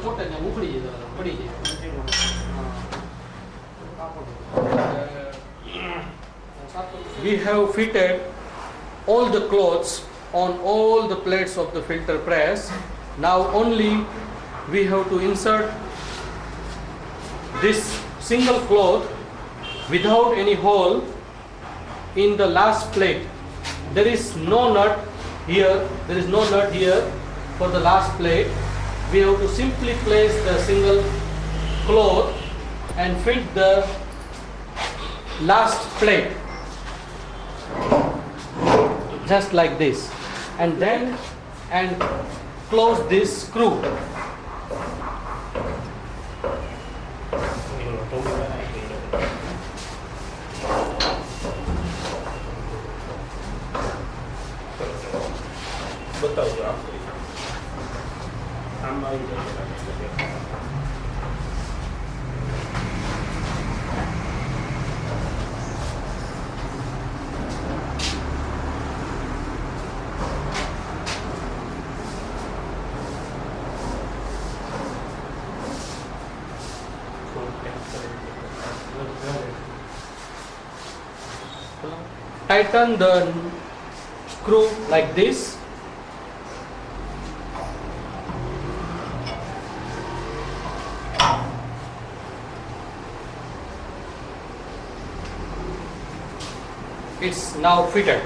ચોટે ને ઉખડી જાય પડી જાય. We have fitted all the clothes on all the plates of the filter press. Now only we have to insert this single cloth without any hole in the last plate. There is no nut here. There is no nut here for the last plate. We have to simply place the single cloth and fit the last plate just like this, and then close this screw. બતાવજો આપણે આમાં આવી જાય. Tighten the screw like this. It's now fitted.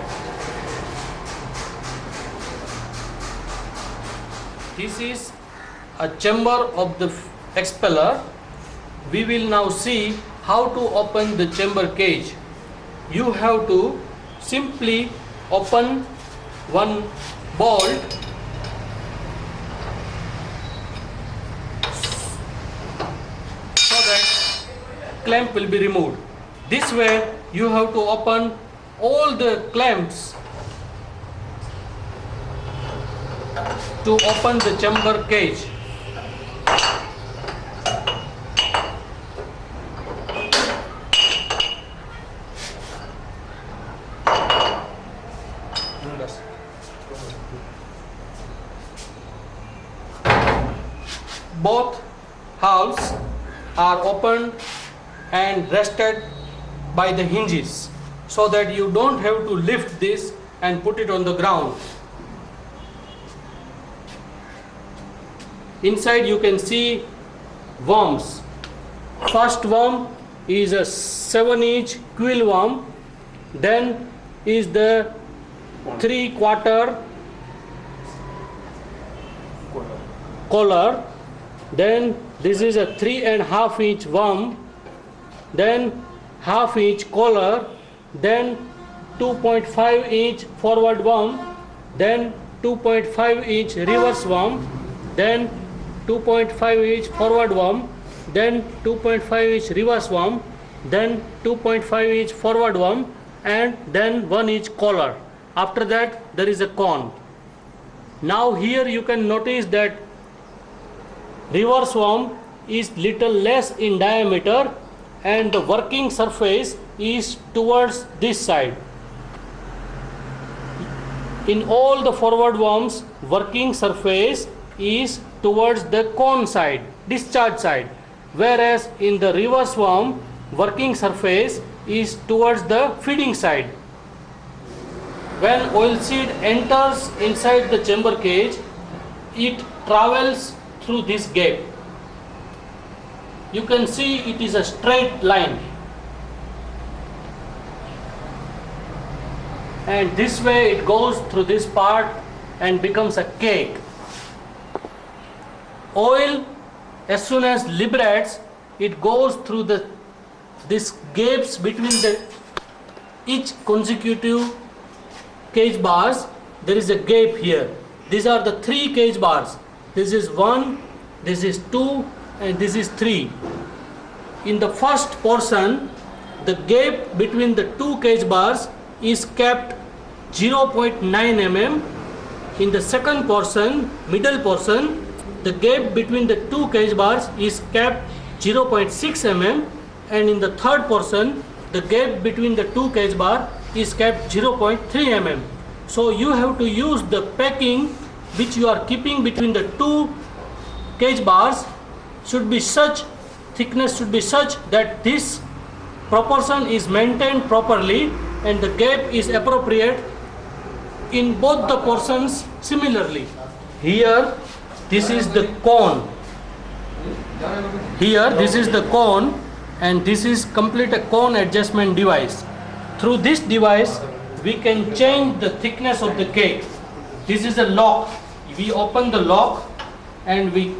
This is a chamber of the expeller. We will now see how to open the chamber cage. You have to simply open one bolt so that clamp will be removed. This way you have to open all the clamps to open the chamber cage. Both halves are opened and rested by the hinges, so that you don't have to lift this and put it on the ground. Inside you can see worms. First worm is a 7-inch quill worm, then is the 3/4 collar, then this is a 3.5-inch worm, then 1/2-inch collar, then 2.5-inch forward worm, then 2.5-inch reverse worm, then 2.5-inch forward worm, then 2.5-inch reverse worm, then 2.5-inch forward worm, and then 1-inch collar. After that there is a cone. Now here you can notice that reverse worm is little less in diameter and the working surface is towards this side. In all the forward worms, working surface is towards the cone side, discharge side, whereas in the reverse worm, working surface is towards the feeding side. When oil seed enters inside the chamber cage, it travels through this gap. You can see it is a straight line, and this way it goes through this part and becomes a cake. Oil, as soon as liberates, it goes through this gaps between each consecutive cage bars. There is a gap here. These are the 3 cage bars. This is 1, this is 2, and this is 3. In the first portion, the gap between the 2 cage bars is kept 0.9 mm. In the second portion, middle portion, the gap between the 2 cage bars is kept 0.6 mm, and in the third portion, the gap between the 2 cage bar is kept 0.3 mm. So you have to use the packing which you are keeping between the 2 cage bars should be such, thickness should be such that this proportion is maintained properly and the gap is appropriate in both the portions similarly. Here this is the cone. Here this is the cone and this is complete a cone adjustment device. Through this device we can change the thickness of the cake. This is a lock. We open the lock and we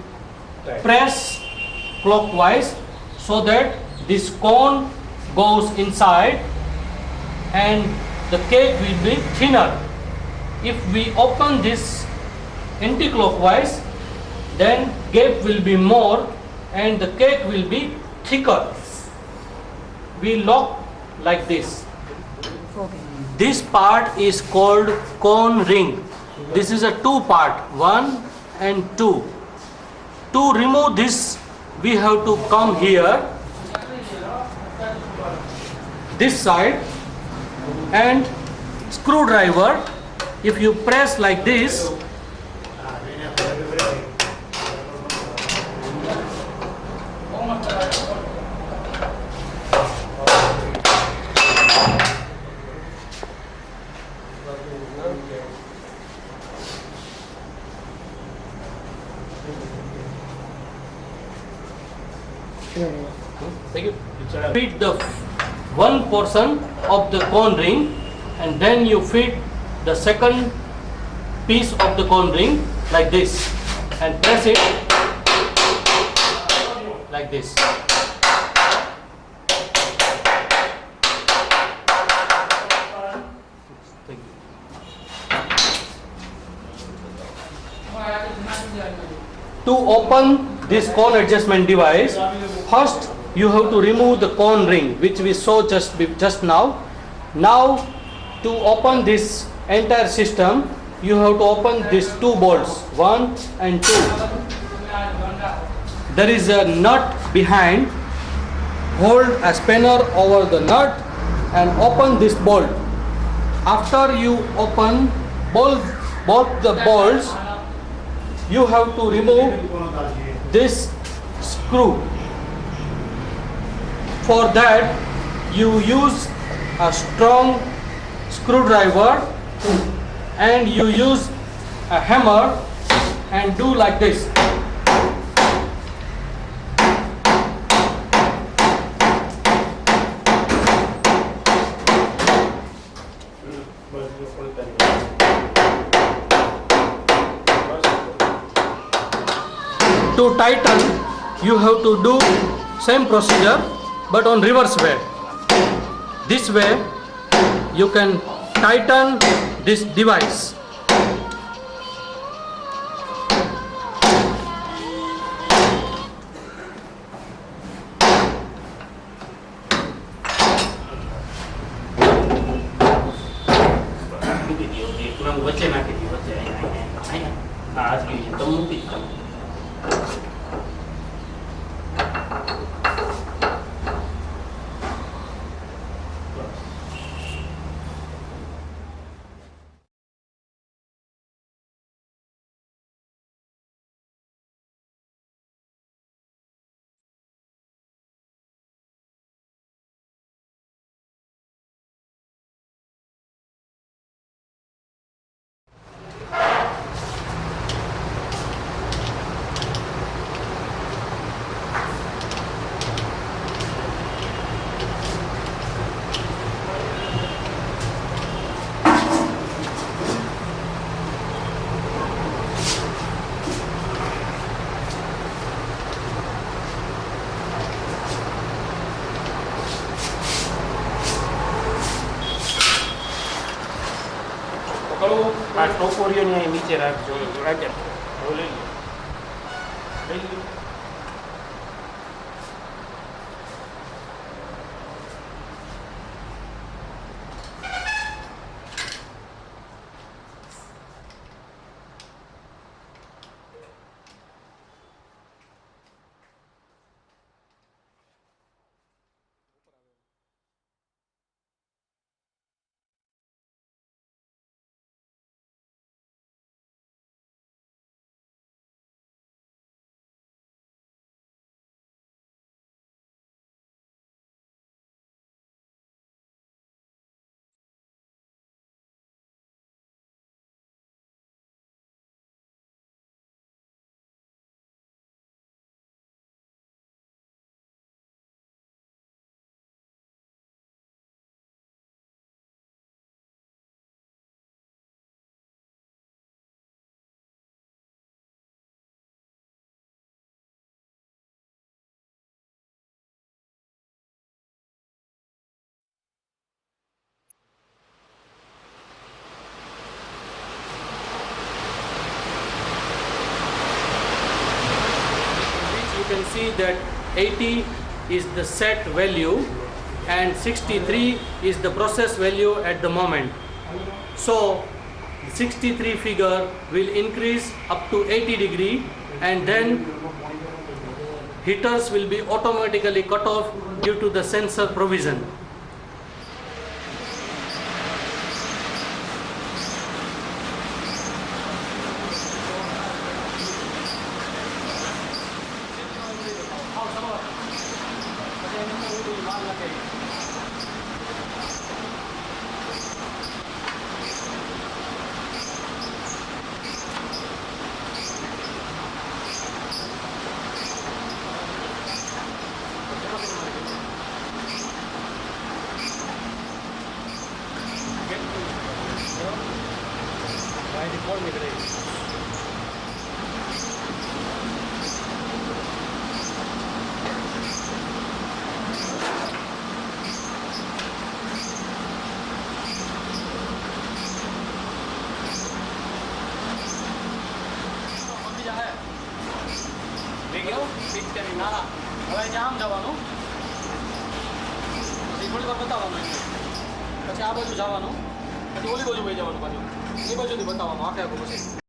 press clockwise so that this cone goes inside and the cake will be thinner. If we open this anti-clockwise, then gap will be more and the cake will be thicker. We lock like this. This part is called cone ring. This is a two part, 1 and 2. To remove this, we have to come here, this side, and screwdriver. If you press like this, feed the one portion of the cone ring and then you feed the second piece of the cone ring like this and press it like this. To open this cone adjustment device, first you have to remove the cone ring which we saw just now. Now to open this entire system, you have to open these two bolts, 1 and 2. There is a nut behind. Hold a spanner over the nut and open this bolt. After you open both the bolts, you have to remove this screw. For that you use a strong screwdriver and you use a hammer and do like this. To tighten, you have to do same procedure but on reverse way. This way you can tighten this device. આ ટોપોરીઓની અહીં નીચે રાખજો રાખે લઈ લો can see that 80 is the set value and 63 is the process value at the moment. So 63 figure will increase up to 80 degree, and then heaters will be automatically cut off due to the sensor provision. હવે આમ જવાનું, પછી થોડી વાર બતાવવાનું, પછી આ બાજુ જવાનું, પછી ઓલી બાજુ વહી જવાનું, પાછું એ બાજુથી બતાવવાનું આખે આખું પછી.